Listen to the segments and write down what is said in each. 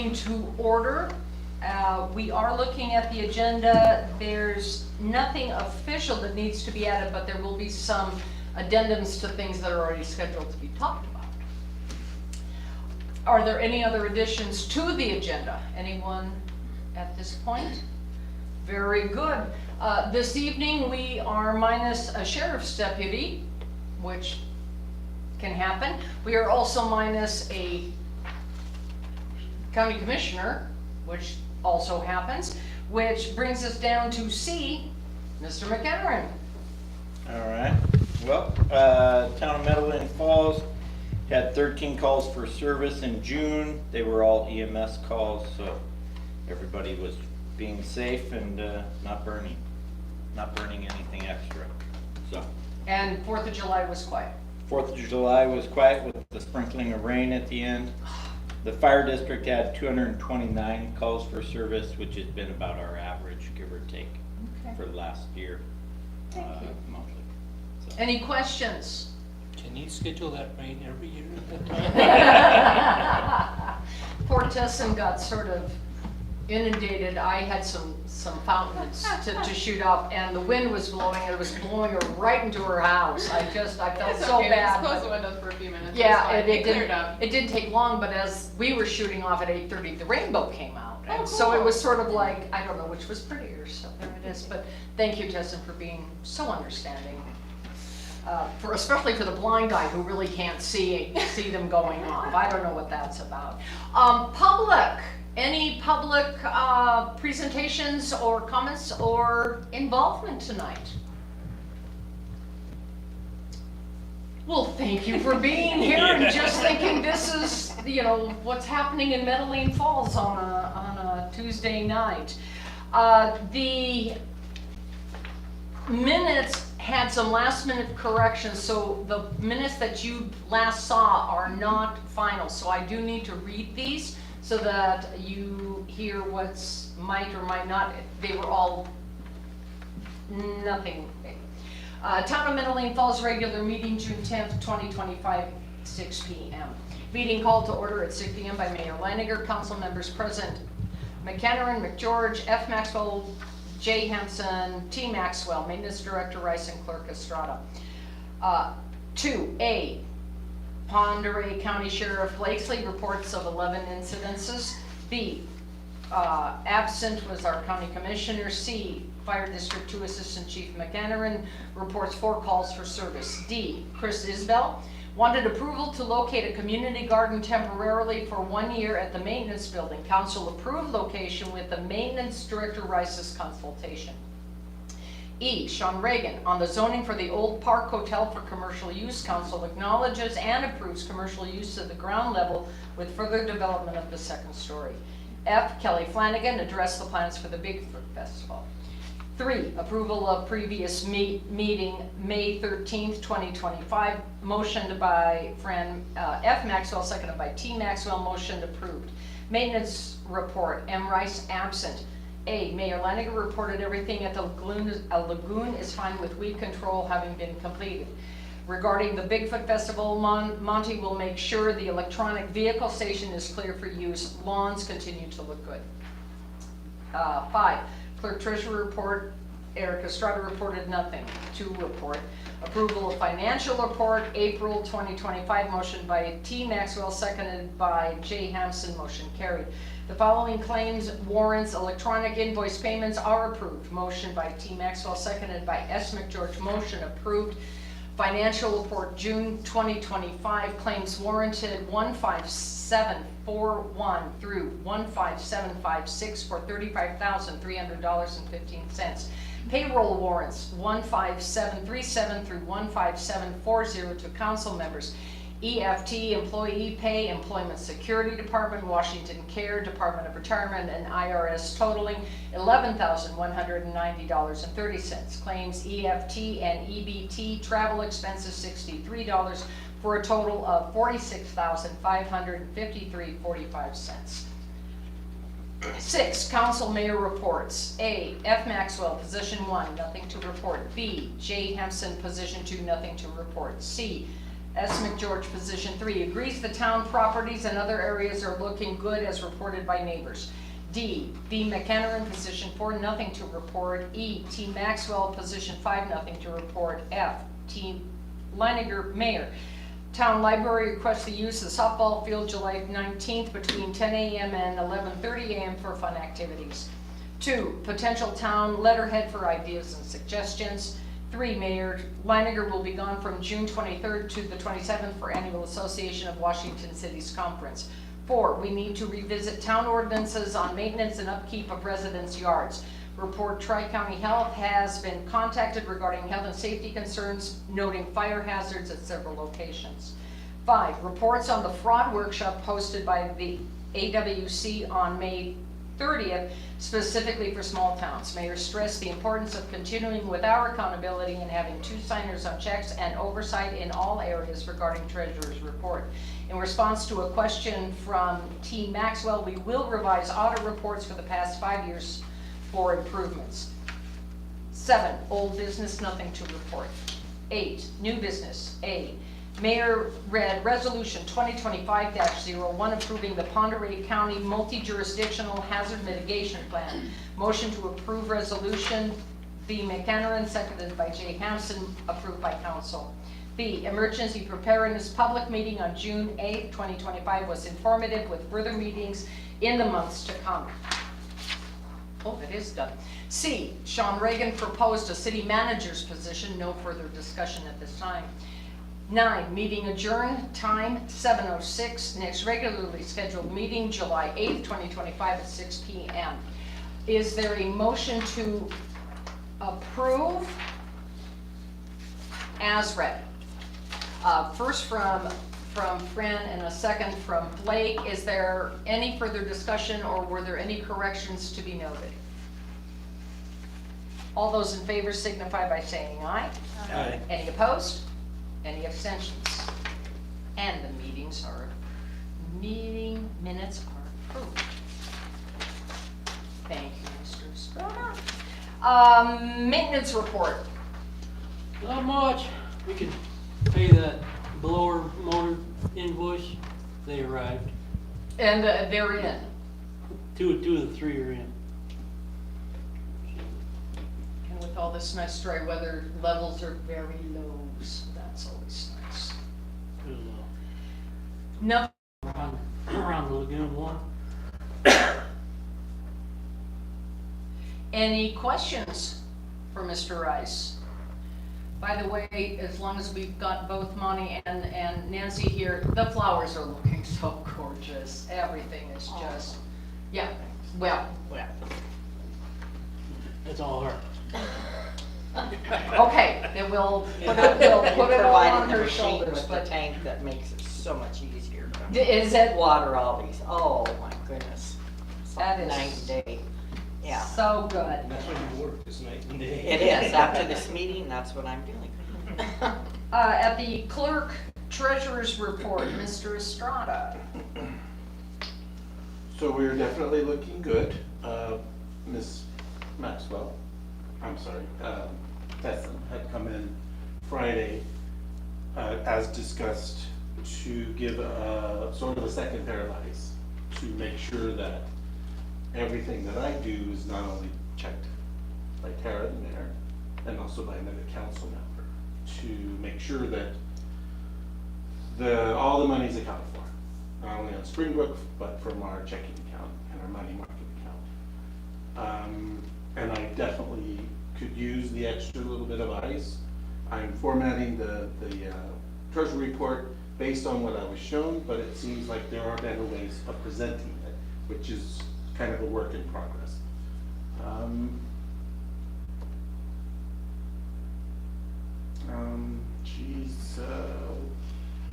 meeting to order. We are looking at the agenda. There's nothing official that needs to be added, but there will be some addendums to things that are already scheduled to be talked about. Are there any other additions to the agenda? Anyone at this point? Very good. This evening we are minus a sheriff's deputy, which can happen. We are also minus a county commissioner, which also happens, which brings us down to C, Mr. McEnerin. All right. Well, town of Metaline Falls had 13 calls for service in June. They were all EMS calls, so everybody was being safe and not burning anything extra. So. And 4th of July was quiet. 4th of July was quiet with the sprinkling of rain at the end. The fire district had 229 calls for service, which has been about our average, give or take, for the last year. Thank you. Monthly. So. Any questions? Can you schedule that rain every year at that time? Poor Tessin got sort of inundated. I had some fountains to shoot off, and the wind was blowing, and it was blowing her right into her house. I felt so bad. Just close the windows for a few minutes. Yeah, it cleared up. It didn't take long, but as we were shooting off at 8:30, the rainbow came out. Oh, And cool. so it was sort of like, I don't know which was prettier, so there it is. But thank you, Tessin, for being so understanding. Especially for the blind guy who really can't see them going off. I don't know what that's about. Public. Any public presentations or comments or involvement tonight? Well, thank you for being here and just thinking this is, what's happening in Metaline Falls on a Tuesday night. The minutes had some last minute corrections, so the minutes that you last saw are not final. So I do need to read these so that you hear what's might or might not. They were all nothing. Town of Metaline Falls regular meeting, June 10th, 2025, 6 p.m. Meeting called to order at 6 p.m. by Mayor Leininger. Council members present: McEnerin, McGeorge, F. Maxwell, J. Hanson, T. Maxwell, Maintenance Director Rice, and Clerk Estrada. 2A, Ponderay County Sheriff Blakesley reports of 11 incidences. B, absent was our County Commissioner. C, Fire District 2 Assistant Chief McEnerin reports 4 calls for service. D, Chris Isbell wanted approval to locate a community garden temporarily for 1 year at the maintenance building. Council approved location with the Maintenance Director Rice's consultation. E, Sean Reagan, on the zoning for the Old Park Hotel for commercial use, Council acknowledges and approves commercial use of the ground level with further development of the 2nd story. F, Kelly Flanagan addressed the plans for the Bigfoot Festival. 3, approval of previous meeting, May 13th, 2025, motioned by Fran F. Maxwell, seconded by T. Maxwell, motion approved. Maintenance report, M. Rice absent. A, Mayor Leininger reported everything at the lagoon is fine with weed control having been completed. Regarding the Bigfoot Festival, Monty will make sure the electronic vehicle station is clear for use. Lawns continue to look good. 5, Clerk Treasurer report, Eric Estrada reported nothing. 2, report. Approval of financial report, April 2025, motion by T. Maxwell, seconded by J. Hampson, motion carried. The following claims, warrants, electronic invoice payments are approved. Motion by T. Maxwell, seconded by S. McGeorge, motion approved. Financial report, June 2025, claims warranted 15741 through 15756 for $35,300.15. Payroll warrants 15737 through 15740 to council members. EFT, Employee Pay, Employment Security Department, Washington Care, Department of Retirement, and IRS totaling $11,190.30. Claims EFT and EBT, travel expenses $63 for a total of $46,553.45. 6, council mayor reports. A, F. Maxwell, position 1, nothing to report. B, J. Hampson, position 2, nothing to report. C, S. McGeorge, position 3, agrees the town properties and other areas are looking good as reported by neighbors. D. B. McHenry, position 4, nothing to report. E. T. Maxwell, position 5, nothing to report. F. T. Leininger, mayor. Town library requests the use of the softball field July 19th between 10 a.m. and 11:30 a.m. for fun activities. 2. Potential town letterhead for ideas and suggestions. 3. Mayor Leininger will be gone from June 23rd to the 27th for Annual Association of Washington Cities Conference. 4. We need to revisit town ordinances on maintenance and upkeep of residents' yards. Report Tri-County Health has been contacted regarding health and safety concerns, noting fire hazards at several locations. 5. Reports on the fraud workshop hosted by the AWC on May 30th, specifically for small towns. Mayor stressed the importance of continuing with our accountability and having 2 signers on checks and oversight in all areas regarding treasurer's report. In response to a question from T. Maxwell, we will revise audit reports for the past 5 years for improvements. 7. Old business, nothing to report. 8. New business. A. Mayor read Resolution 2025-01 approving the Ponderay County Multi-Jurisdictional Hazard Mitigation Plan. Motion to approve resolution. B. McHenry, seconded by J. Hampson, approved by council. B. Emergency preparedness public meeting on June 8, 2025 was informative with further meetings in the months to come. Oh, it is done. C. Sean Reagan proposed a city manager's position. No further discussion at this time. 9. Meeting adjourned. Time 7:06. Next regularly scheduled meeting July 8th, 2025 at 6 p.m. Is there a motion to approve as read? First from Fran and a second from Blake. Is there any further discussion or were there any corrections to be noted? All those in favor signify by saying aye. Aye. Any opposed? Any abstentions? And the meeting minutes are approved. Thank you, Mr. Estrada. Maintenance report. Not much. We could pay that blower motor invoice. They arrived. And they're in. Two of the 3 are in. And with all this nice dry weather, levels are very low, so that's always nice. There's No, around the lagoon one. any questions for Mr. Rice? By the way, as long as we've got both Monty and Nancy here, the flowers are looking so gorgeous. Everything is just, yeah, well, That's all her. okay, then we'll put it You all on provided the her machine shoulders, with the but tank that makes it so much easier to is it water all these. Oh my goodness. It's like That is- night and day. Yeah, so good? That's when you work, this night and day. it is. After this meeting, that's what I'm doing. At the clerk treasurer's report, Mr. Estrada. So we're definitely looking good. Ms. Maxwell, I'm sorry, Tesson had come in Friday, as discussed, to give sort of a second pair of eyes to make sure that everything that I do is not only checked by Tara, the mayor, and also by another council member, to make sure that all the money is accounted for, not only on Springbrook, but from our checking account and our money market account. And I definitely could use the extra little bit of ice. I'm formatting the treasury report based on what I was shown, but it seems like there are better ways of presenting it, which is kind of a work in progress.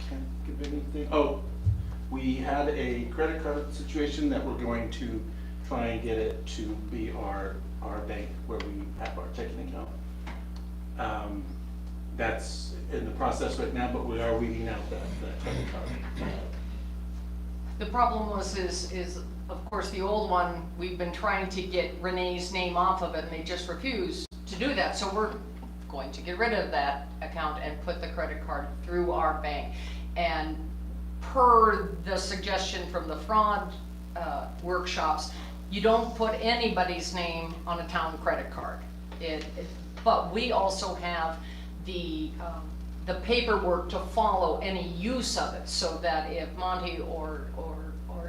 Can't give anything. Oh, we had a credit card situation that we're going to try and get it to be our bank where we have our checking account. That's in the process right now, but we are weeding out that credit card. The problem is of course the old one, we've been trying to get Renee's name off of it and they just refuse to do that. So we're going to get rid of that account and put the credit card through our bank. And per the suggestion from the fraud workshops, you don't put anybody's name on a town credit card. But we also have the paperwork to follow any use of it, so that if Monty or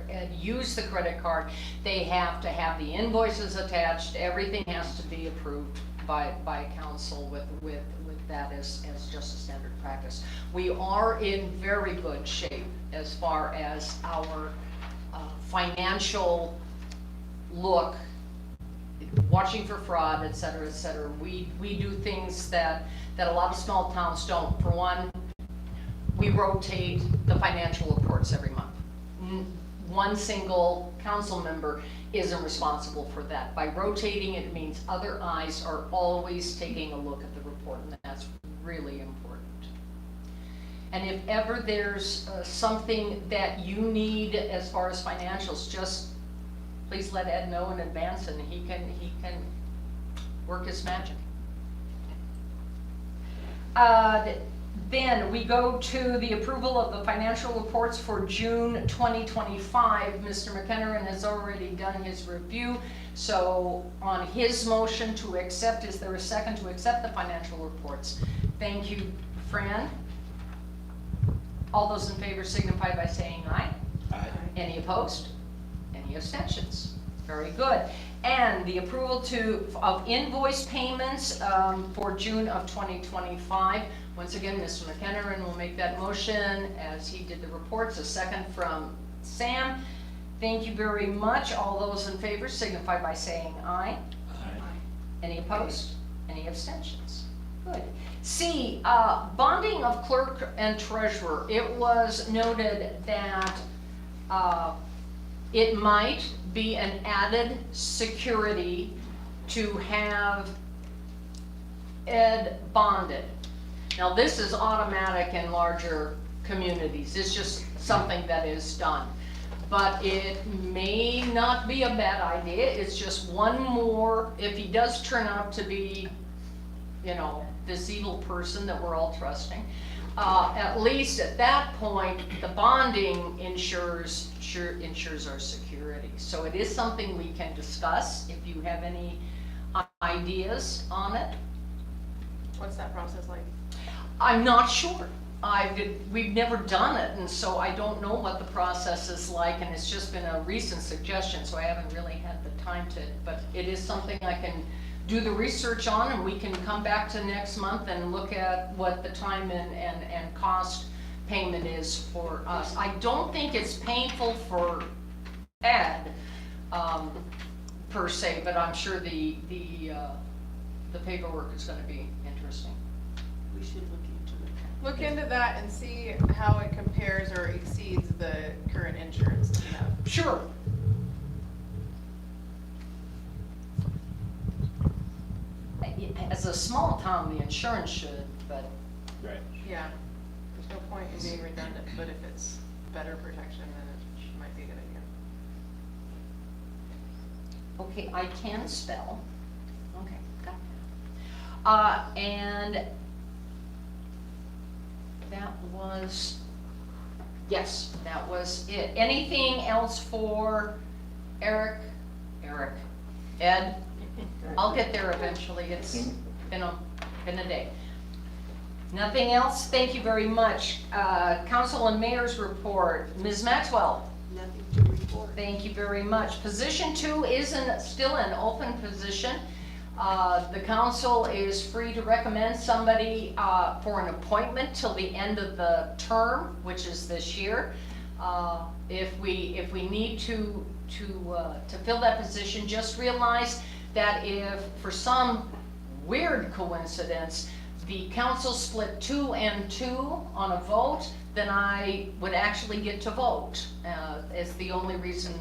Ed use the credit card, they have to have the invoices attached, everything has to be approved by council with that as just a standard practice. We are in very good shape as far as our financial look, watching for fraud, et cetera, et cetera. We do things that a lot of small towns don't. For one, we rotate the financial reports every month. One single council member isn't responsible for that. By rotating, it means other eyes are always taking a look at the report, and that's really important. And if ever there's something that you need as far as financials, just please let Ed know in advance, and he can work his magic. Then we go to the approval of the financial reports for June 2025. Mr. McHenry has already done his review. So on his motion to accept, is there a second to accept the financial reports? Thank you, Fran. All those in favor signify by saying aye. Aye. Any opposed? Any abstentions? Very good. And the approval of invoice payments for June of 2025. Once again, Mr. McHenry will make that motion as he did the reports. A second from Sam. Thank you very much. All those in favor signify by saying aye. Aye. Any opposed? Any abstentions? Good. C, bonding of clerk and treasurer. It was noted that it might be an added security to have Ed bonded. Now, this is automatic in larger communities. It's just something that is done. But it may not be a bad idea. It's just one more, if he does turn out to be, you know, this evil person that we're all trusting, at least at that point, the bonding ensures our security. So it is something we can discuss if you have any ideas on it. What's that process like? I'm not sure. We've never done it, and so I don't know what the process is like, and it's just been a recent suggestion, so I haven't really had the time to, but it is something I can do the research on, and we can come back to next month and look at what the time and cost payment is for us. I don't think it's painful for Ed, per se, but I'm sure the paperwork is gonna be interesting. We should look into it. Look into that and see how it compares or exceeds the current insurance that we have. Sure. As a small town, the insurance should, but Right. Yeah, there's no point in being redundant, but if it's better protection, then it might be a good idea. okay, I can spell. Okay, got that. And that was, yes, that was it. Anything else for Ed? I'll get there eventually. It's been a day. Nothing else? Thank you very much. Council and Mayor's report. Ms. Maxwell? Nothing to report. Thank you very much. Position 2 is still an open position. The council is free to recommend somebody for an appointment till the end of the term, which is this year. If we need to fill that position, just realize that if for some weird coincidence the council split 2 and 2 on a vote, then I would actually get to vote. Is the only reason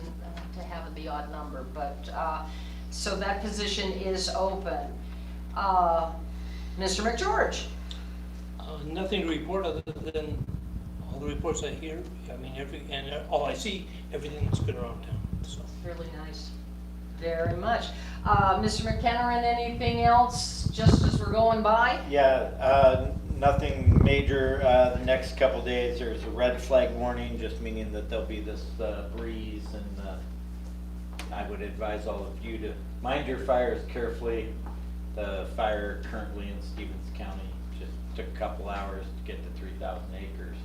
to have the odd number, but so that position is open. Mr. McGeorge? Nothing to report other than all the reports I hear. I mean, all I see, everything that's good around town, so. Really nice. Very much. Mr. McHenry, anything else? Just as we're going by? Yeah, nothing major. The next couple days, there's a red flag warning, just meaning that there'll be this breeze, and I would advise all of you to mind your fires carefully. The fire currently in Stevens County just took a couple hours to get to 3,000 acres.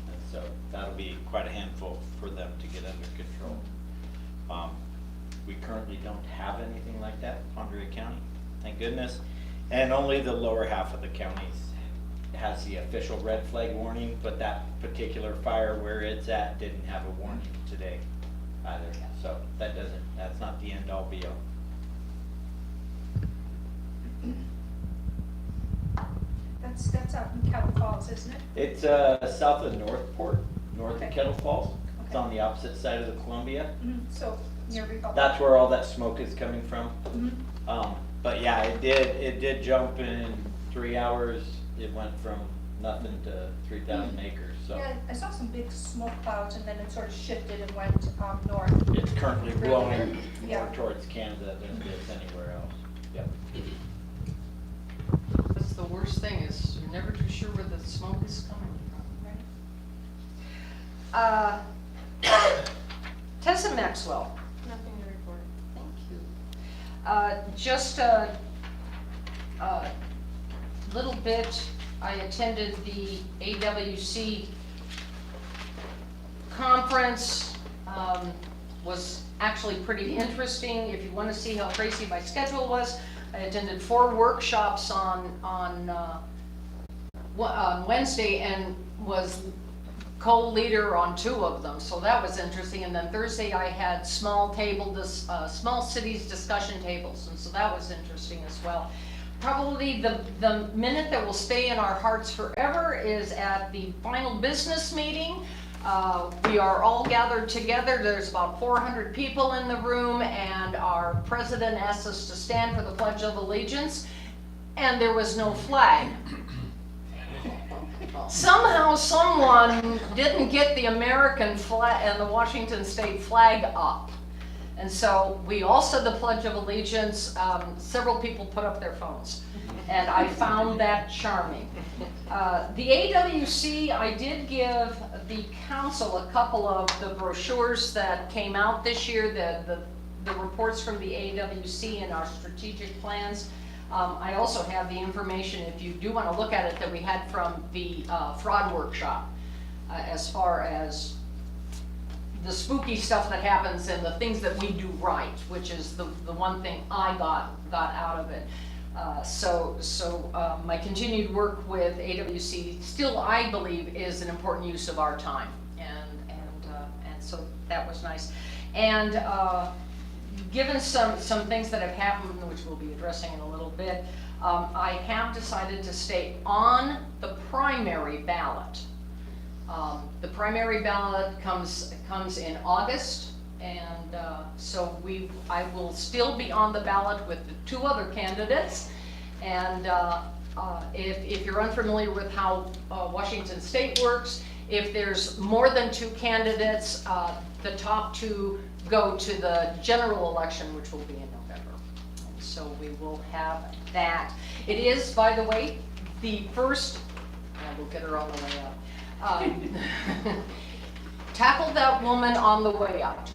And so that'll be quite a handful for them to get under control. We currently don't have anything like that in Ponderay County, thank goodness. And only the lower half of the counties has the official red flag warning, but that particular fire where it's at didn't have a warning today either. So that's not the end all be all. That's out in Kettle Falls, isn't it? It's south of Northport, north of Okay. Kettle Falls. It's Okay. on the opposite side of the Columbia. So near Republic. That's where all that smoke is coming from. Mhm. But yeah, it did jump in 3 hours. It went from nothing to 3,000 acres, so. Yeah, I saw some big smoke clouds and then it sort of shifted and went north. It's currently blowing Yeah. more towards Canada than it is anywhere else. Yep. That's the worst thing, is you're never too sure where the smoke is coming from. Tessa Maxwell, Nothing to report. thank you. Just a little bit, I attended the AWC conference, was actually pretty interesting. If you want to see how crazy my schedule was, I attended 4 workshops on Wednesday and was co-leader on 2 of them, so that was interesting. And then Thursday I had small cities discussion tables, and so that was interesting as well. Probably the minute that will stay in our hearts forever is at the final business meeting. We are all gathered together. There's about 400 people in the room, and our president asked us to stand for the Pledge of Allegiance, and there was no flag. Somehow someone didn't get the American flag and the Washington State flag up. And so we all said the Pledge of Allegiance. Several people put up their phones, and I found that charming. The AWC, I did give the council a couple of the brochures that came out this year, the reports from the AWC and our strategic plans. I also have the information, if you do want to look at it, that we had from the fraud workshop, as far as the spooky stuff that happens and the things that we do right, which is the one thing I got out of it. So my continued work with AWC still, I believe, is an important use of our time, and so that was nice. And given some things that have happened, which we'll be addressing in a little bit, I have decided to stay on the primary ballot. The primary ballot comes in August, and so I will still be on the ballot with the 2 other candidates. And if you're unfamiliar with how Washington State works, if there's more than 2 candidates, the top 2 go to the general election, which will be in November. And so we will have that. It is, by the way, the first, and we'll get her on the way up. Tackle that woman on the way out.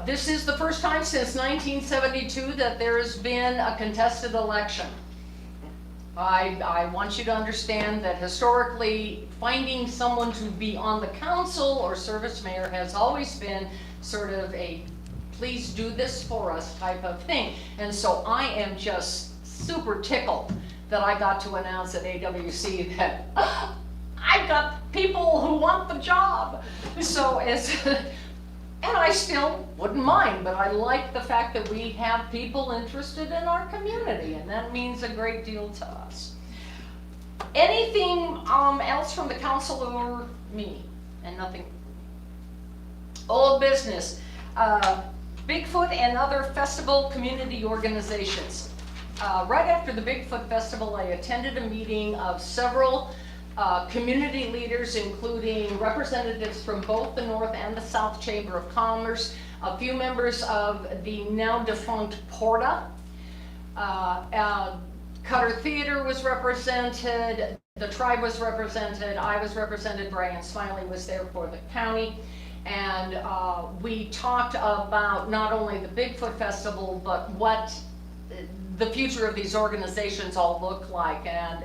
This is the first time since 1972 that there has been a contested election. I want you to understand that historically, finding someone to be on the council or service mayor has always been sort of a please do this for us type of thing. And so I am just super tickled that I got to announce at AWC that I've got people who want the job. So and I still wouldn't mind, but I like the fact that we have people interested in our community, and that means a great deal to us. Anything else from the council or me? And nothing. Old business. Bigfoot and other festival community organizations. Right after the Bigfoot Festival, I attended a meeting of several community leaders, including representatives from both the North and the South Chamber of Commerce, a few members of the now defunct PORTA, Cutter Theater was represented, the tribe was represented, I was represented, Brian Smiley was there for the county. And we talked about not only the Bigfoot Festival, but what the future of these organizations all look like. And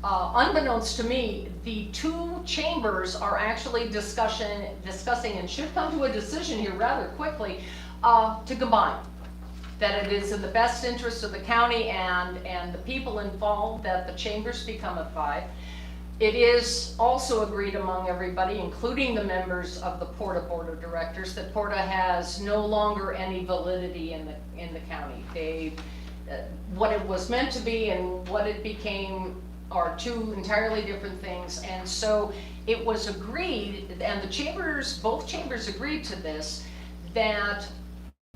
unbeknownst to me, the two chambers are actually discussing and should come to a decision here rather quickly to combine. That it is in the best interest of the county and the people involved that the chambers become a five. It is also agreed among everybody, including the members of the Porta Board of Directors, that Porta has no longer any validity in the county. What it was meant to be and what it became are two entirely different things. And so it was agreed, and both chambers agreed to this, that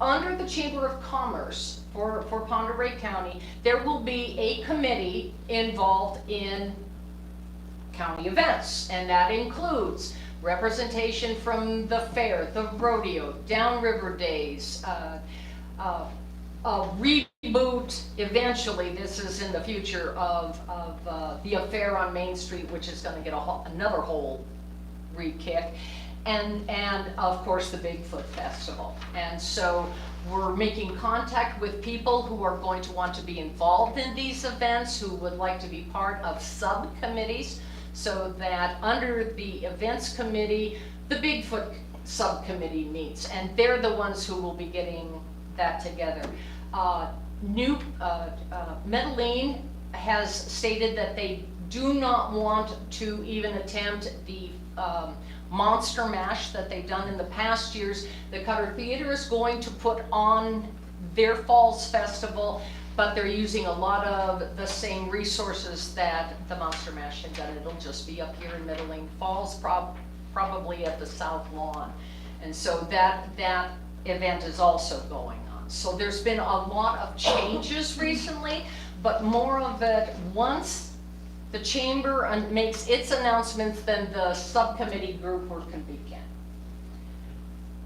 under the Chamber of Commerce for Pend Oreille County, there will be a committee involved in county events, and that includes representation from the fair, the rodeo, downriver days, a reboot eventually, this is in the future, of the affair on Main Street, which is going to get another whole re-kick. And of course the Bigfoot Festival. And so we're making contact with people who are going to want to be involved in these events, who would like to be part of subcommittees, so that under the events committee, the Bigfoot subcommittee meets, and they're the ones who will be getting that together. Metaline has stated that they do not want to even attempt the Monster Mash that they've done in the past years. The Cutter Theater is going to put on their Falls Festival, but they're using a lot of the same resources that the Monster Mash had done. It'll just be up here in Metaline Falls, probably at the South Lawn. And so that event is also going on. So there's been a lot of changes recently, but more of it once the chamber makes its announcements, then the subcommittee group work can begin.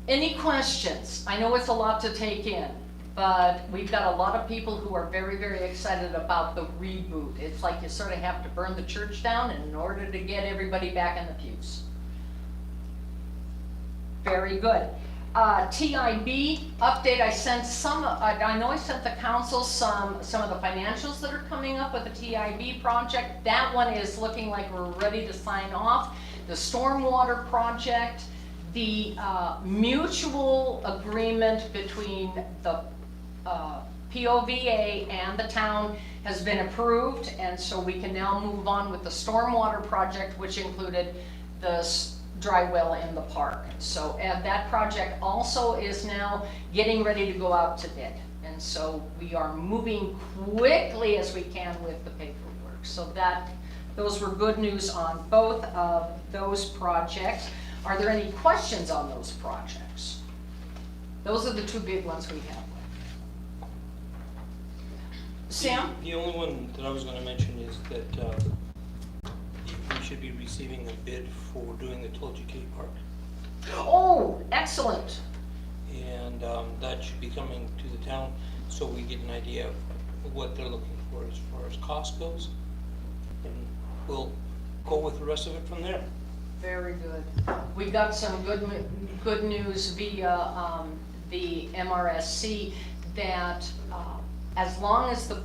Any questions? I know it's a lot to take in, but we've got a lot of people who are very, very excited about the reboot. It's like you sort of have to burn the church down in order to get everybody back in the pews. Very good. TIB update, I sent I know I sent the council some of the financials that are coming up with the TIB project. That one is looking like we're ready to sign off. The stormwater project, the mutual agreement between the POVA and the town has been approved, and so we can now move on with the stormwater project, which included the dry well in the park. So that project also is now getting ready to go out to bid. And so we are moving quickly as we can with the paperwork. So those were good news on both of those projects. Are there any questions on those projects? Those are the two big ones we have. Sam? The only one that I was going to mention is that we should be receiving a bid for doing the Tulgey Kitty Park. Oh, excellent. And that should be coming to the town, so we get an idea of what they're looking for as far as cost goes. And we'll go with the rest of it from there. Very good. We got some good news via the MRSC that as long as the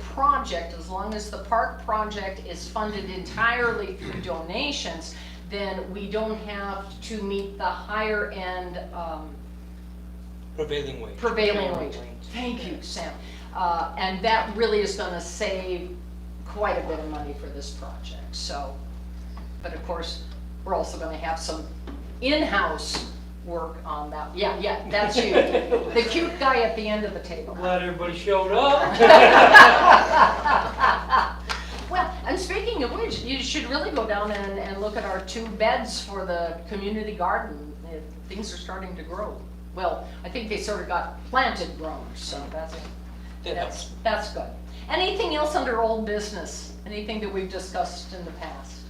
park project is funded entirely through donations, then we don't have to meet the higher end Prevailing wage. Thank you, Sam. And that really is going to save quite a bit of money for this project. So, but of course, we're also going to have some in-house work on that. Yeah, that's you. The cute guy at the end of the table. Glad everybody showed up. Well, and speaking of which, you should really go down and look at our 2 beds for the community garden. Things are starting to grow. Well, I think they sort of got planted grown, so that's good. Anything else under old business? Anything that we've discussed in the past?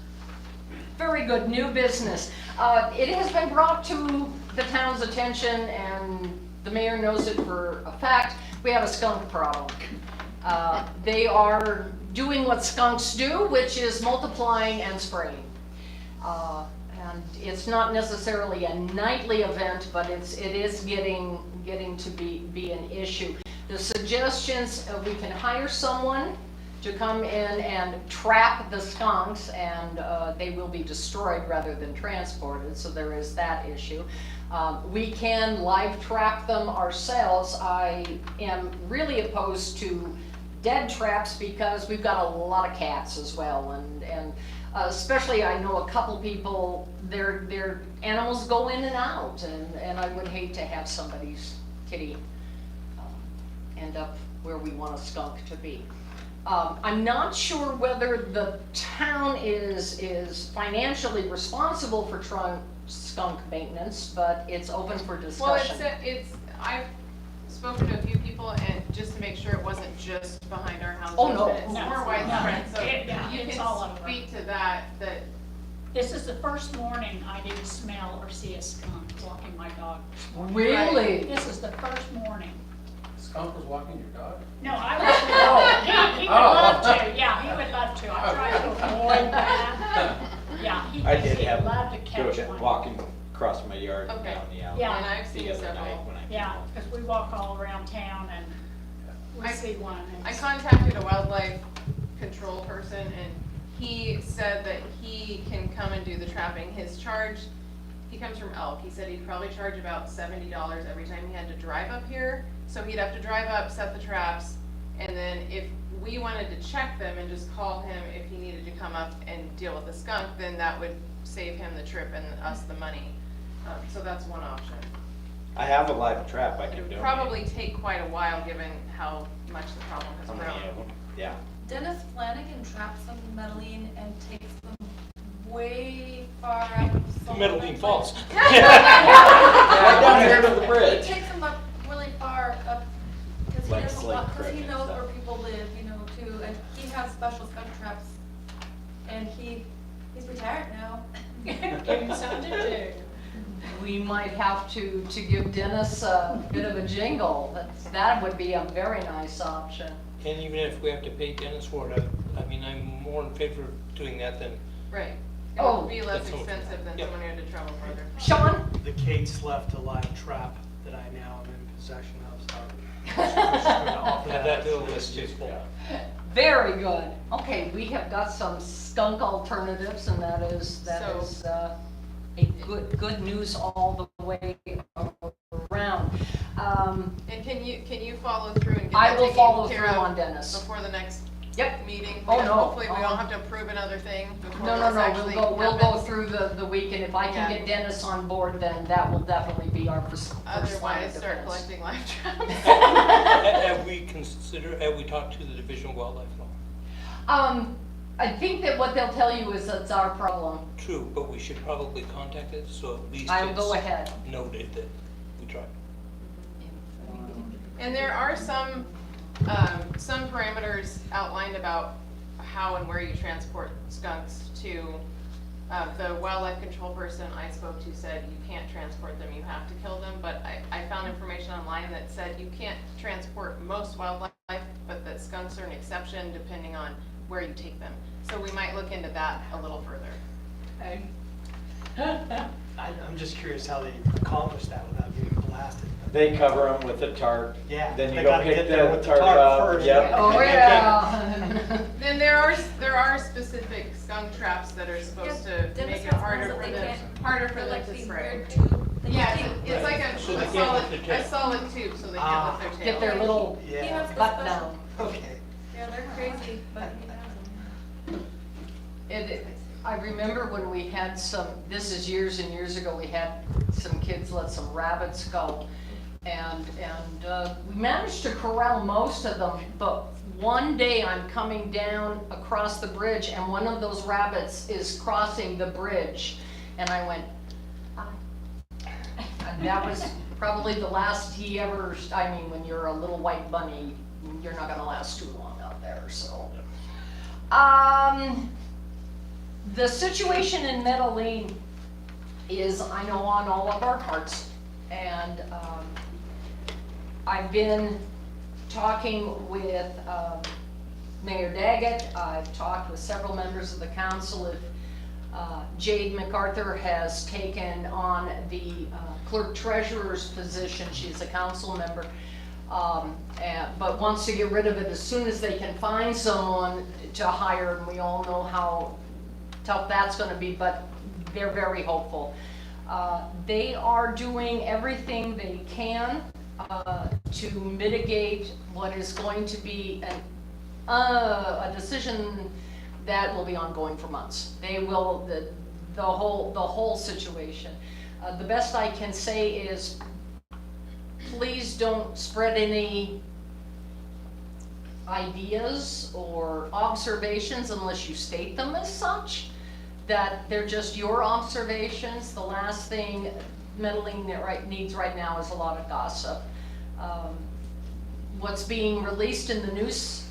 Very good. New business. It has been brought to the town's attention, and the mayor knows it for a fact. We have a skunk problem. They are doing what skunks do, which is multiplying and spraying. And it's not necessarily a nightly event, but it is getting to be an issue. The suggestions, we can hire someone to come in and trap the skunks, and they will be destroyed rather than transported, so there is that issue. We can live trap them ourselves. I am really opposed to dead traps because we've got a lot of cats as well, and especially I know a couple people, their animals go in and out, and I would hate to have somebody's kitty end up where we want a skunk to be. I'm not sure whether the town is financially responsible for skunk maintenance, but it's open for Well, discussion. I've spoken to a few people, and just to make sure it wasn't just behind our houses. Oh, no. It's more widespread, so Yeah, you it's all over. can speak to that, This is the first morning I didn't smell or see a skunk walking my dog. Really? This is the first morning. Skunk was walking your dog? No, I wasn't. He would love to, yeah, he would love to. I tried to avoid that. Yeah, I he did would have love to him catch do it one. walking across my yard and Okay. down the alley. Yeah. and I've seen The other several. night when I came Yeah, home. because we walk all around town and we see one. and I it's- contacted a wildlife control person, and he said that he can come and do the trapping. His charge, he comes from Elk, he said he'd probably charge about $70 every time he had to drive up here. So he'd have to drive up, set the traps, and then if we wanted to check them and just call him if he needed to come up and deal with the skunk, then that would save him the trip and us the money. So that's one option. I have a live trap I It can would donate. probably take quite a while, given how much the problem has How many of grown. them? Yeah. Dennis Flanagan traps them in Metaline and takes them way far out of Sullivan. Metaline Falls. Right down here to the He bridge. takes them up really far up, because he Like doesn't Slate want, because Creek he and knows stuff. where people live, you know, too, and he has special skunk traps. And he's retired now. Give him something to do. We might have to give Dennis a bit of a jingle. That would be a very nice option. And even if we have to pay Dennis for it, I mean, I'm more in favor of doing that than, Right. It Oh. would be less That's okay. expensive than Yep. someone who had to travel further. Sean? The Kate's left a live trap that I now am in possession of, so. She's gonna offer yeah, that little list is full. Very good. Okay, we have got some skunk alternatives, and that is a good news all the way around. And can you follow through and get I that will taken follow care through of on Dennis. before the next Yep. meeting? Oh, no. Hopefully we don't have to approve another thing before No, this no, actually we'll go happens. through the week, and if I can Yeah. get Dennis on board, then that will definitely be our first line of Otherwise, start defense. collecting live traps. Have we talked to the Division of Wildlife at all? I think that what they'll tell you is it's our problem. True, but we should probably contact it, so at least I will go it's ahead. noted that we tried. And there are some parameters outlined about how and where you transport skunks to. The wildlife control person I spoke to said you can't transport them, you have to kill them, but I found information online that said you can't transport most wildlife, but that skunks are an exception depending on where you take them. So we might look into that a little further. Okay. I'm just curious how they accomplish that without getting blasted. They cover them with a tarp. Yeah, Then you they go gotta pick get there the with the tarp tarp up. first. Yep. Oh, yeah. Then there are specific skunk traps that are supposed to Dennis make it has harder ones for that they them, can't- harder for they're them like to the spray. weird tube thing. Yeah, it's like So they a can't solid, lift their tail. a solid tube, so they Ah. can't lift their Get tail. their little He Yeah, has the butt special. down. okay. Yeah, they're crazy, but he has them. I remember when we had this is years and years ago, we had some kids let some rabbits go. And we managed to corral most of them, but one day I'm coming down across the bridge and one of those rabbits is crossing the bridge. And I went, "Ah." And that was probably the last he ever, I mean, when you're a little white bunny, you're not gonna last too long out there, so. The situation in Metaline is, I know, on all of our hearts, and I've been talking with Mayor Daggett, I've talked with several members of the council. If Jade MacArthur has taken on the clerk treasurer's position, she's a council member, but wants to get rid of it as soon as they can find someone to hire, and we all know how tough that's gonna be, but they're very hopeful. They are doing everything they can to mitigate what is going to be a decision that will be ongoing for months. They will, the whole situation. The best I can say is, please don't spread any ideas or observations unless you state them as such, that they're just your observations. The last thing Metaline needs right now is a lot of gossip. What's being released in the news,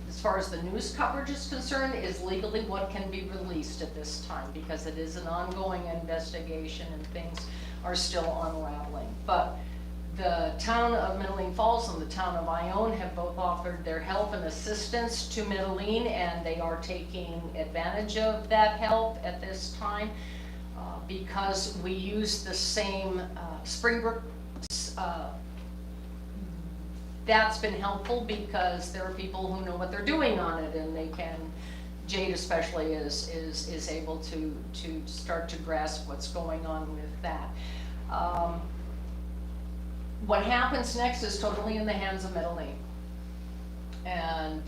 as far as the news coverage is concerned, is legally what can be released at this time, because it is an ongoing investigation and things are still unraveling. But the town of Metaline Falls and the town of Ione have both offered their help and assistance to Metaline, and they are taking advantage of that help at this time because we use the same Springbrook. That's been helpful because there are people who know what they're doing on it, and they can, Jade especially is able to start to grasp what's going on with that. What happens next is totally in the hands of Metaline. And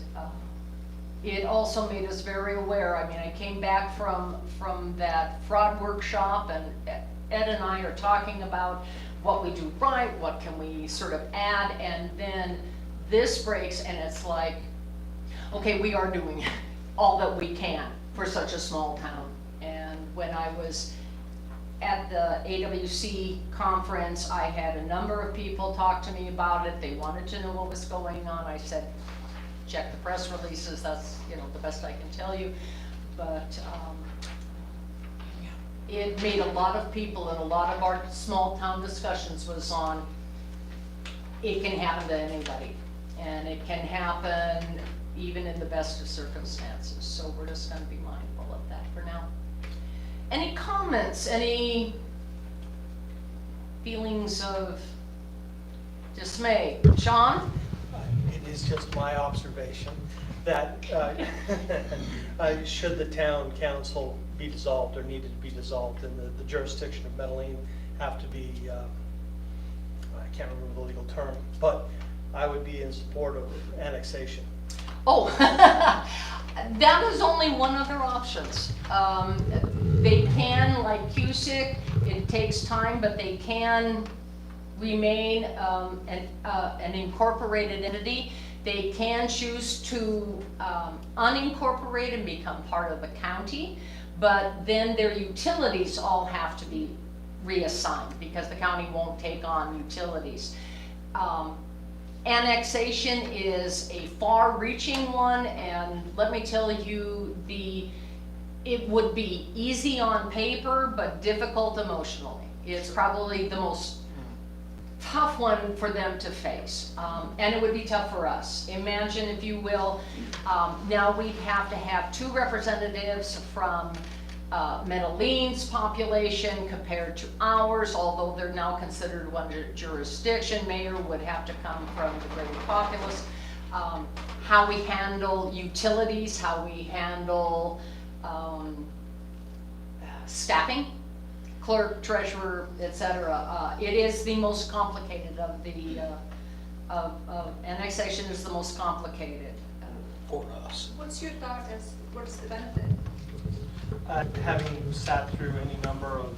it also made us very aware. I mean, I came back from that fraud workshop, and Ed and I are talking about what we do right, what can we sort of add, and then this breaks and it's like, okay, we are doing all that we can for such a small town. And when I was at the AWC conference, I had a number of people talk to me about it. They wanted to know what was going on. I said, check the press releases, that's the best I can tell you. But it made a lot of people, and a lot of our small town discussions was on, it can happen to anybody. And it can happen even in the best of circumstances. So we're just gonna be mindful of that for now. Any comments, any feelings of dismay? Sean? It is just my observation that should the town council be dissolved or needed to be dissolved, and the jurisdiction of Metaline have to be, I can't remember the legal term, but I would be in support of annexation. Oh, that is only one of their options. They can, like Cusick, it takes time, but they can remain an incorporated entity. They can choose to unincorporate and become part of the county, but then their utilities all have to be reassigned because the county won't take on utilities. Annexation is a far-reaching one, and let me tell you, it would be easy on paper, but difficult emotionally. It's probably the most tough one for them to face, and it would be tough for us. Imagine, if you will, now we'd have to have 2 representatives from Metaline's population compared to ours, although they're now considered one jurisdiction. Mayor would have to come from the greater populace. How we handle utilities, how we handle staffing, clerk, treasurer, etc. It is the most complicated of the annexation is the most complicated. For us. What's your thought as, what's the benefit? Having sat through any number of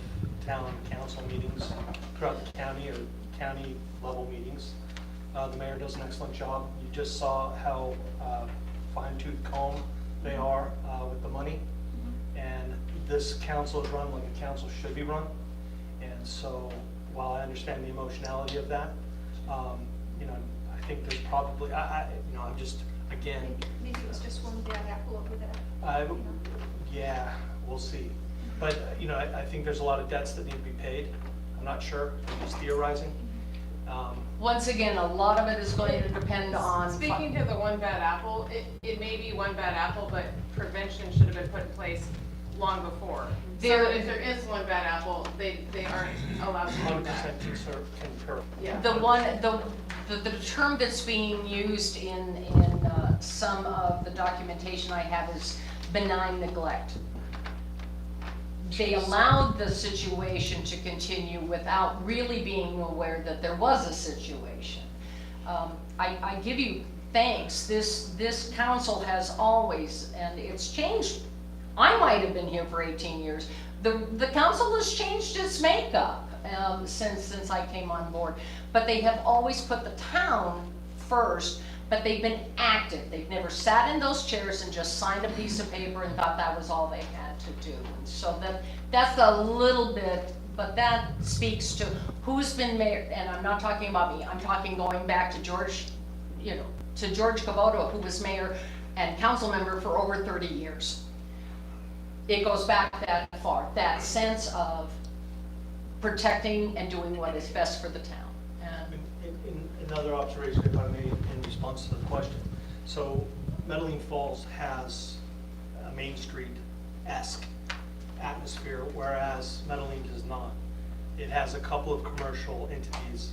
town council meetings throughout the county or county level meetings, the mayor does an excellent job. You just saw how fine-tooth comb they are with the money. And this council is run like a council should be run. And so while I understand the emotionality of that, I think there's probably, I'm just, again. Maybe it was just one bad apple over there. Yeah, we'll see. But, I think there's a lot of debts that need to be paid. I'm not sure, I'm just theorizing. Once again, a lot of it is going to depend on. Speaking to the one bad apple, it may be one bad apple, but prevention should have been put in place long before. So that if there is one bad apple, they aren't allowed to do that. 100% concur. Yeah. The term that's being used in some of the documentation I have is benign neglect. They allowed the situation to continue without really being aware that there was a situation. I give you thanks. This council has always, and it's changed. I might have been here for 18 years. The council has changed its makeup since I came on board. But they have always put the town first, but they've been active. They've never sat in those chairs and just signed a piece of paper and thought that was all they had to do. And so that's a little bit, but that speaks to who's been mayor, and I'm not talking about me, I'm talking going back to George Cavoto, who was mayor and council member for over 30 years. It goes back that far, that sense of protecting and doing what is best for the town. Another observation, if I may, in response to the question. So Metaline Falls has a Main Street-esque atmosphere, whereas Metaline does not. It has a couple of commercial entities,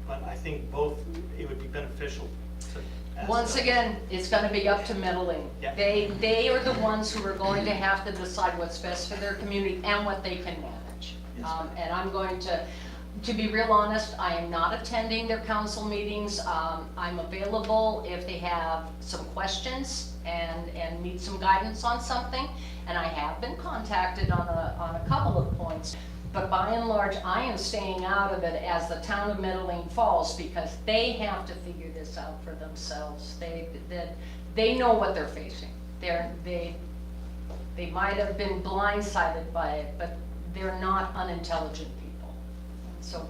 but I think both, it would be beneficial to. Once again, it's gonna be up to Metaline. Yeah. They are the ones who are going to have to decide what's best for their community and what they can manage. Yes. And I'm going to be real honest, I am not attending their council meetings. I'm available if they have some questions and need some guidance on something. And I have been contacted on a couple of points. But by and large, I am staying out of it as the town of Metaline Falls because they have to figure this out for themselves. They know what they're facing. They might have been blindsided by it, but they're not unintelligent people. So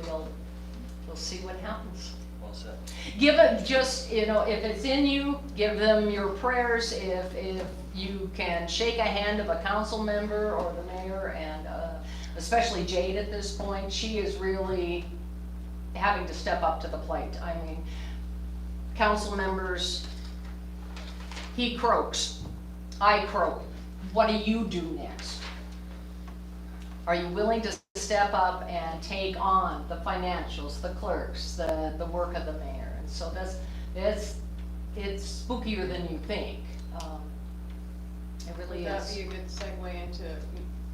we'll see what happens. Well said. Give it just, if it's in you, give them your prayers. If you can shake a hand of a council member or the mayor, and especially Jade at this point, she is really having to step up to the plate. I mean, council members, he croaks, I croak. What do you do next? Are you willing to step up and take on the financials, the clerks, the work of the mayor? And so it's spookier than you think. It really Would that is. be a good segue into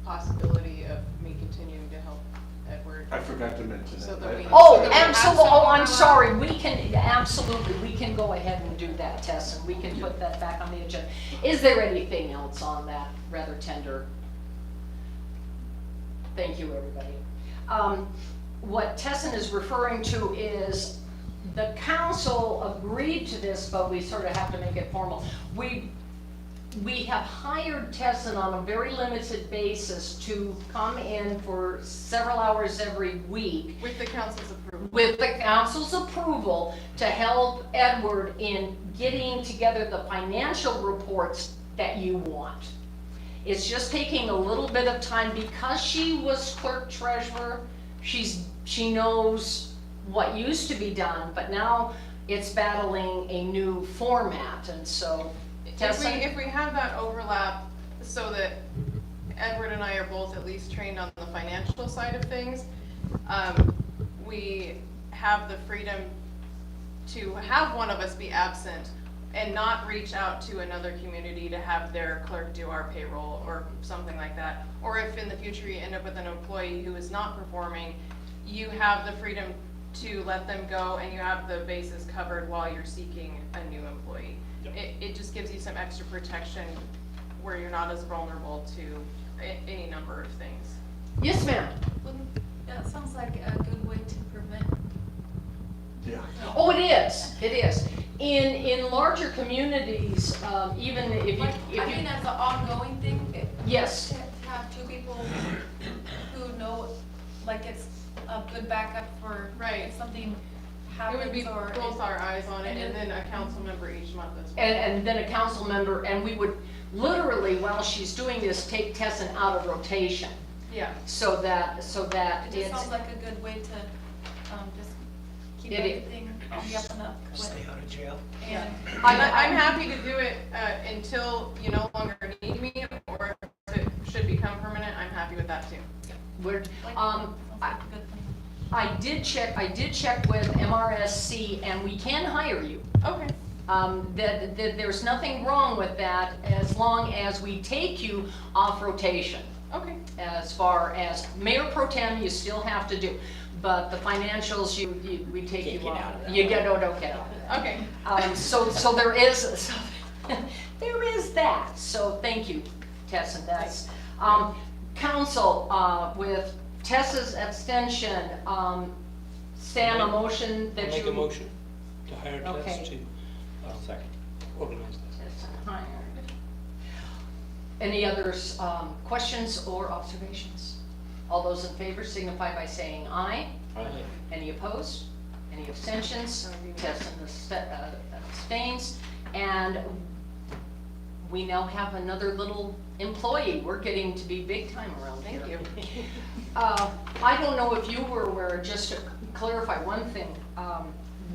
possibility of me continuing to help Edward? I forgot to mention So that. that we- Oh, So absolutely. Oh, I'm overlap? sorry. We can go ahead and do that, Tess, and we can put that back on the agenda. Is there anything else on that rather tender? Thank you, everybody. What Tessin is referring to is the council agreed to this, but we sort of have to make it formal. We have hired Tessin on a very limited basis to come in for several hours every week With the council's approval. with the council's approval to help Edward in getting together the financial reports that you want. It's just taking a little bit of time because she was clerk treasurer. She knows what used to be done, but now it's battling a new format, and so. If we have that overlap so that Edward and I are both at least trained on the financial side of things, we have the freedom to have one of us be absent and not reach out to another community to have their clerk do our payroll or something like that. Or if in the future you end up with an employee who is not performing, you have the freedom to let them go and you have the bases covered while you're seeking a new employee. It just gives you some extra protection where you're not as vulnerable to any number of things. Yes, ma'am. That sounds like a good way to prevent. Yeah. Oh, it is. In larger communities, even if you, Like, I mean, as an ongoing thing, yes. to have two people who know, like, it's a good backup for Right. if something It would be happens or. both our eyes on it and then a council member each month as well. And then a council member, and we would literally, while she's doing this, take Tessin out of rotation, Yeah. so that It just it's, sounds like a good way to, just keep keep It is. everything be up and up. Stay out of jail. And I'm happy to do it, until you no longer need me, or if it should become permanent, I'm happy with that too. We're, like, um, sounds like a good thing. I did check with MRSC and we can hire you. Okay, That there's nothing wrong with that as long as we take you off rotation. okay. As far as mayor pro tem, you still have to do, but the financials, we take Can't you get off. out of that You one. get, don't get out of that. Okay. So there is, there is that, so thank you, Tess, and that's, council, with Tessa's abstention, Stan, a motion that I'll you. make a motion to hire Okay. Tess to Second. organize that. Tessa hired. Any others, questions or observations? All those in favor signify by saying aye. Aye. Any opposed? Any abstentions? Tessa abstains. And we now have another little employee. We're getting to be big time around here. Thank you. I don't know if you were aware, just to clarify one thing.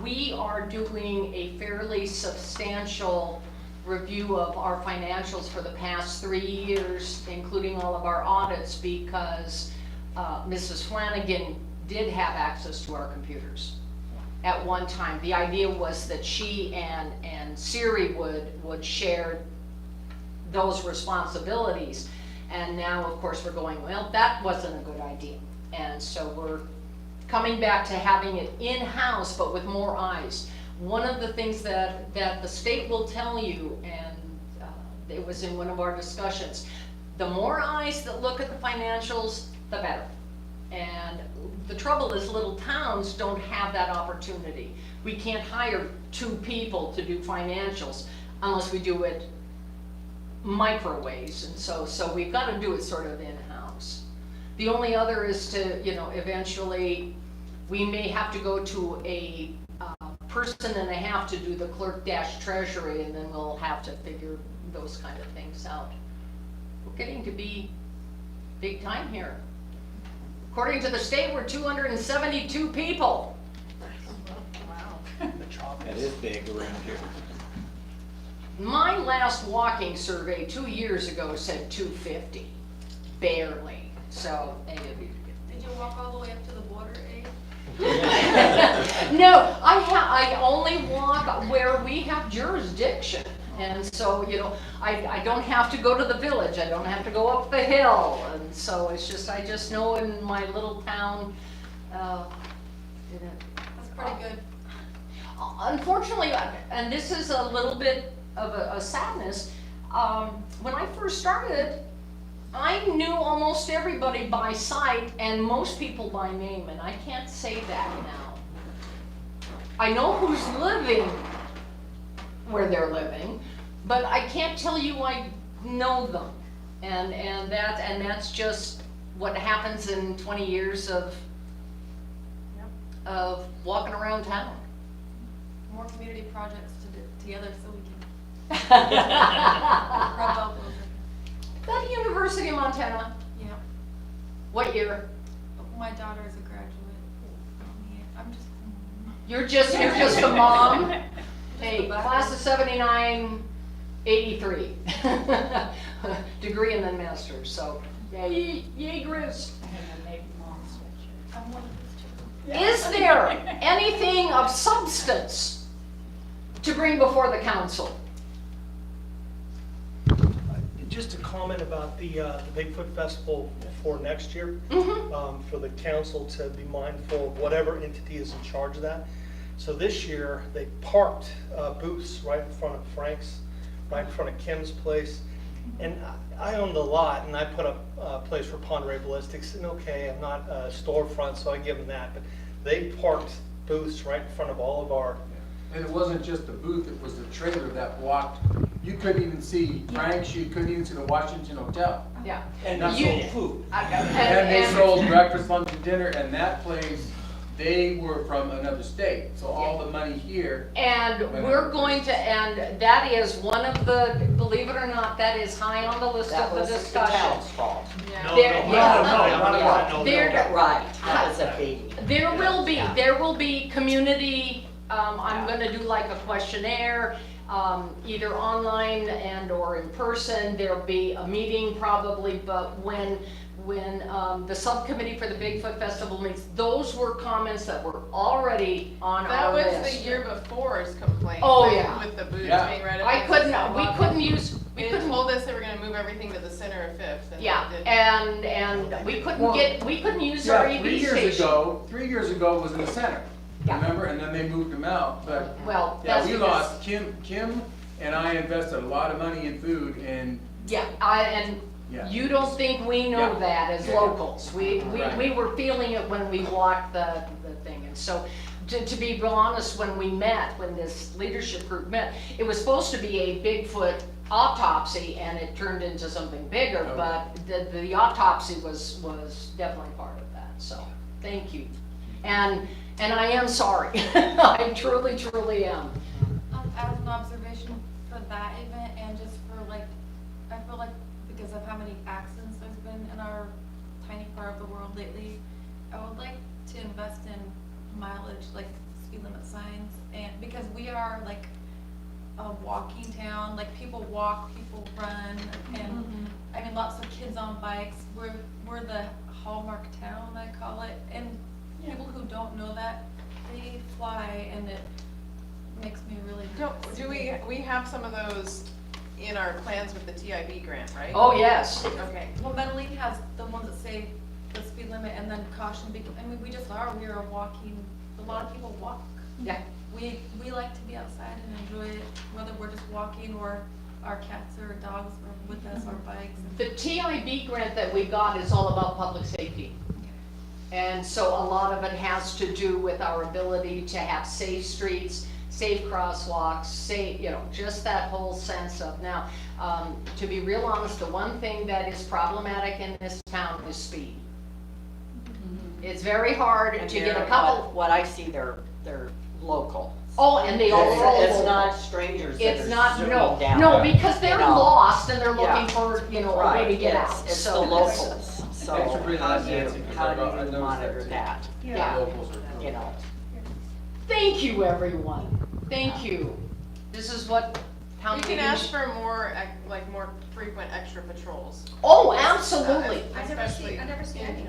We are doing a fairly substantial review of our financials for the past 3 years, including all of our audits, because Mrs. Flanagan did have access to our computers at one time. The idea was that she and Siri would share those responsibilities. And now, of course, we're going, well, that wasn't a good idea. And so we're coming back to having it in-house, but with more eyes. One of the things that the state will tell you, and it was in one of our discussions, the more eyes that look at the financials, the better. And the trouble is little towns don't have that opportunity. We can't hire 2 people to do financials unless we do it microwaves, and so we've got to do it sort of in-house. The only other is to, eventually, we may have to go to a person and a half to do the clerk-treasury, and then we'll have to figure those kind of things out. We're getting to be big time here. According to the state, we're 272 people. That is big around here. My last walking survey 2 years ago said 250, barely. So, Did you walk all the way up to the border, eh? no, I only walk where we have jurisdiction. And so, I don't have to go to the village, I don't have to go up the hill. And so it's just, I just know in my little town, That's pretty good. unfortunately, and this is a little bit of a sadness, when I first started, I knew almost everybody by sight and most people by name, and I can't say that now. I know who's living where they're living, but I can't tell you I know them. And that's just what happens in 20 years of walking around town. More community projects to do together so we can rub elbows. That University of Montana, Yeah. what year? My daughter is a graduate. Yeah, I'm just. You're just a mom? Hey, class of 79, 83. Degree and then master's, so yay Grizz. I'm one of those two. Is there anything of substance to bring before the council? Just a comment about the Bigfoot Festival for next year. For the council to be mindful of whatever entity is in charge of that. So this year, they parked booths right in front of Frank's, right in front of Kim's place. And I own the lot, and I put up a place for Ponderay Ballistics, and okay, I'm not a storefront, so I give them that. But they parked booths right in front of all of our. And it wasn't just the booth, it was the trailer that blocked. You couldn't even see Frank's, you couldn't even see the Washington Hotel. Yeah. And Not you sold food. And they sold breakfast, lunch, and dinner, and that place, they were from another state. So all the money here, And we're going to, and that is one of the, believe it or not, that is high on the list That of the was the discussion. town's fault. Yeah. No, There- no, yeah. no, no, no, no, no, There- no. Right, that was a baby. There will be community, I'm gonna do like a questionnaire, either online and or in person. There'll be a meeting probably, but when the subcommittee for the Bigfoot Festival meets, those were comments that were already on That our was list. the year before's complaint. Oh, with- yeah. With the booths Yeah. being right up I against the couldn't, we sidewalk. couldn't use, we They couldn't, told us they were gonna move everything to the center of Fifth. And yeah, they didn't. and we couldn't use our Yeah, EV 3 years station. ago, 3 years ago was in the center, Yeah. remember? And then they moved them out, but, Well, yeah, that's we because- lost, Kim and I invested a lot of money in food and, Yeah, yeah. you don't think we know Yeah. that as Yeah. locals. We Right. were feeling it when we walked the thing. And so, to be real honest, when we met, when this leadership group met, it was supposed to be a Bigfoot autopsy and it turned into something bigger, Okay. but the autopsy was definitely part of that, so, thank you. And I am sorry, I truly, truly am. As an observation for that event and just for like, I feel like because of how many accidents there's been in our tiny part of the world lately, I would like to invest in mileage, like speed limit signs, and because we are like a walking town, like people walk, people run, and I mean lots of kids on bikes. We're the hallmark town, I call it, and people who don't know that, they fly, and it makes me really. Do we have some of those in our plans with the TIB grant, right? Oh, yes. Okay. Well, Metaline has the ones that say the speed limit and then caution, I mean, we just are, we are walking, a lot of people walk. Yeah. We like to be outside and enjoy it, whether we're just walking or our cats or dogs are with us, our bikes. The TIB grant that we got is all about public safety. And so a lot of it has to do with our ability to have safe streets, safe crosswalks, safe, just that whole sense of, now, to be real honest, the one thing that is problematic in this town is speed. It's very hard And to get a they're, couple, what I see, they're local. oh, and they all roll. It's not strangers that It's are not, zooming no, down. no, because they're You know. lost and they're Yeah. looking for, a way to Right, get it's- out, It's the so. locals, so Thanks for bringing how that, do you, Nancy, 'cause how I do noticed you that monitor too. that, Yeah. Locals are. you know? Thank you, everyone. Thank you. This is what town We can meetings- ask for more, more frequent extra patrols. Oh, absolutely. I never see in- any.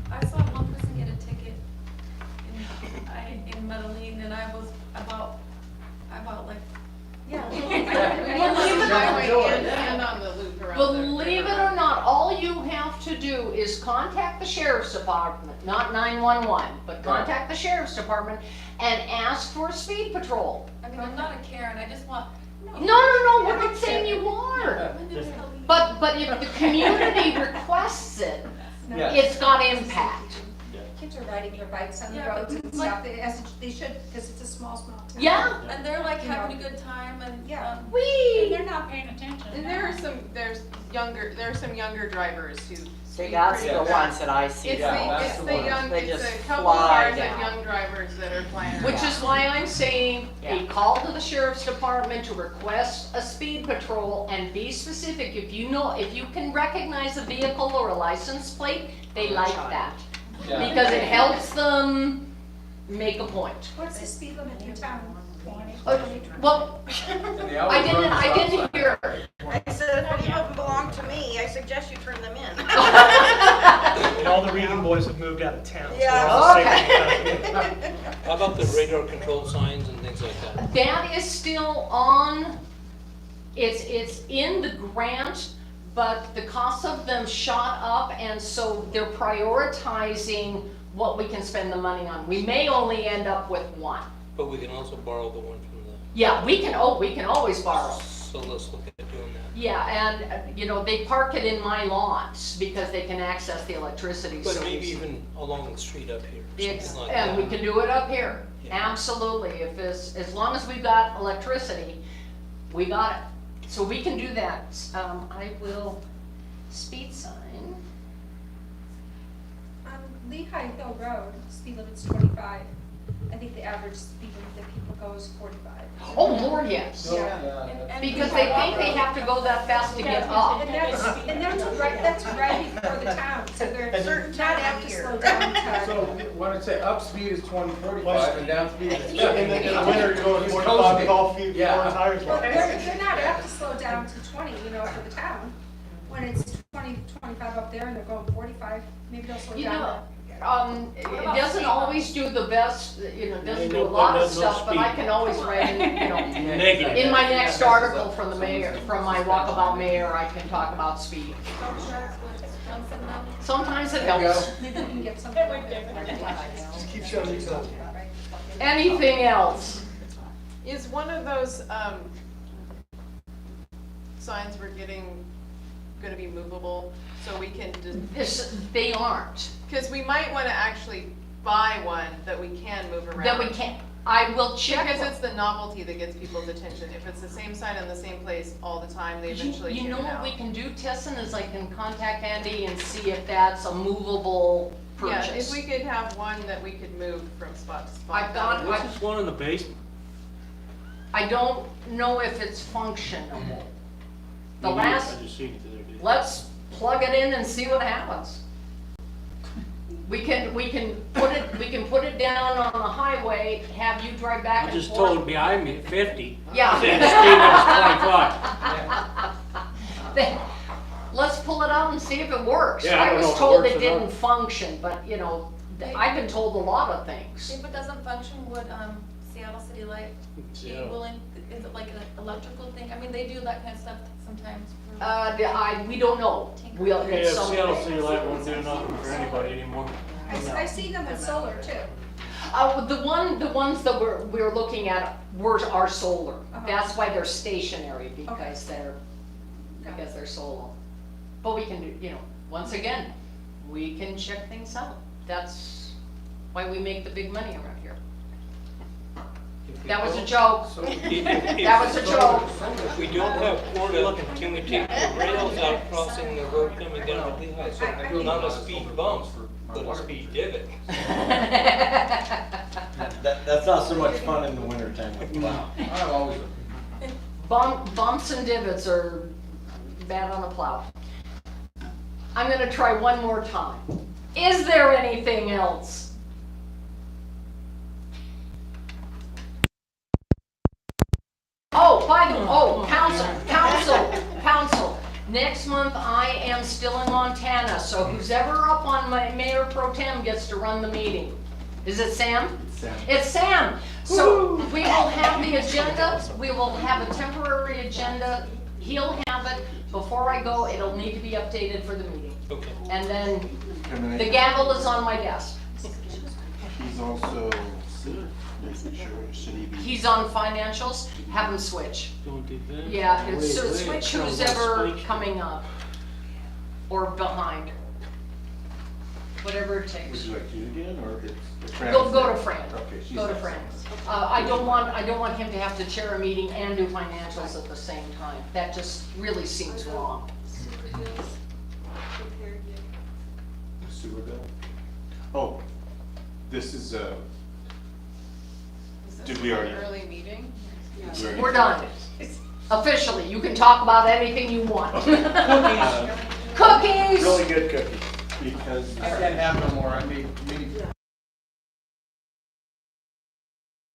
I saw one person get a ticket in Metaline, and I was about like, Yeah. We can look at the highway and on the loop around the. Believe it or not, all you have to do is contact the sheriff's department, not 911, but contact the sheriff's department and ask for a speed patrol. I mean, I'm not a Karen, I just want. No, we're not saying you are. But if the community requests it, Yeah. it's got impact. Kids are riding their bikes on the Yeah, roads but and like- stuff, they should, because it's a small town. Yeah. And they're like having a good time and, Yeah. Wee. They're not paying attention. And there are some younger drivers who. See, that's the pretty ones that I see. It's Yeah, the, that's it's the the ones. young, They it's just a couple fly cars down. of young drivers that are flying Which around. is why I'm saying a Yeah. call to the sheriff's department to request a speed patrol and be specific. If you can recognize a vehicle or a license plate, they like that. Yeah. Because it helps them make a point. What's the speed limit in town? Well, And they I always run didn't stop signs. hear. I said, if any of them belong to me, I suggest you turn them in. And all the Regan boys have moved out of town. so Yeah. we're all safe. How about the radar control signs and things like that? That is still on, it's in the grant, but the cost of them shot up, and so they're prioritizing what we can spend the money on. We may only end up with one. But we can also borrow the one from the, Yeah, we can always borrow. so let's look at doing that. Yeah, and, they park it in my lawns because they can access the electricity. But so maybe it's- even along the street up here, It's, something like that. and we can do it up here, Yeah. absolutely, if as long as we've got electricity, we got it. So we can do that. I will, speed sign, On Lehigh Hill Road, speed limit's 25. I think the average speed limit that people go is 45. Oh, Lord, yes. Yeah. Because they think they have to go that fast to get up. And that's right before the town, so they're Certain not time have of to year. slow down So to. when I say up speed is 20-45 and down speed is 50. In the winter, you're going He's 45 coasting. with all four Yeah. tires Well, on. they're not apt to slow down to 20, for the town. When it's 20, 25 up there and they're going 45, maybe they'll slow You down. know, it about doesn't speed always do the best, doesn't Ain't do a no lot putting of up no stuff, but I speed. can always write in, Negative. in my next article from the mayor, from my walkabout mayor, I can talk about speed. Sometimes it There you helps. go. Maybe we can get something. Just keep showing me something. Anything else? Is one of those, signs we're getting gonna be movable, so we can just, They aren't. cause we might wanna actually buy one that we can move around. That we can't, I will check. Because it's the novelty that gets people's attention. If it's the same sign in the same place all the time, they eventually You tune know it what out. we can do, Tessin, is I can contact Andy and see if that's a movable Yeah, purchase. if we could have one that we could move from spot to spot. I've got- What's this one in the basement? I don't know if it's functionable. The I last, just seen it the other day. let's plug it in and see what happens. We can put it down on the highway, have you drive back I and just forth. told behind me at 50. Yeah. Saying the speed limit's 25. Then, let's pull it out and see if it works. Yeah, I I don't know was if it told works it or didn't not. function, but I've been told a lot of things. If it doesn't function, would Seattle City Light be Seattle. willing, is it like an electrical thing? I mean, they do that kind of stuff sometimes. We don't know. We'll, Yeah, it's some- Seattle City Light won't do nothing for anybody anymore. I see them with solar too. the ones that we're looking at are solar. That's why they're stationary, because they're solar. But we can do, once again, we can check things out. That's why we make the big money around here. That was a joke. That was a joke. If we don't have quota, can we take the rails out crossing the road coming down to Lehigh? So not a speed bump, but a speed divot. That's not so much fun in the wintertime with plow. I'm always, Bumps and divots are bad on a plow. I'm gonna try one more time. Is there anything else? Council. Next month I am still in Montana, so who's ever up on my mayor pro tem gets to run the meeting. Is it Sam? Sam. It's Sam. So we will have the agenda, we will have a temporary agenda. He'll have it. Before I go, it'll need to be updated for the meeting. Okay. And then Can I- the gavel is on my desk. He's also, should he be? He's on financials, have him switch. Don't do that. Yeah, it's Wait, so wait, switch tell who's them ever speak. coming up or behind. Whatever it Would takes. you like to again, or it's Fran? Go to Fran. Okay, she's Go to next. Fran. I don't want him to have to chair a meeting and do financials at the same time. That just really seems wrong. Sewer bill? Oh, this is, Is this Did we already- an early meeting? We're done. Officially, you can talk about anything you want. Cookies! Really good cookies, because I can't have no more. I made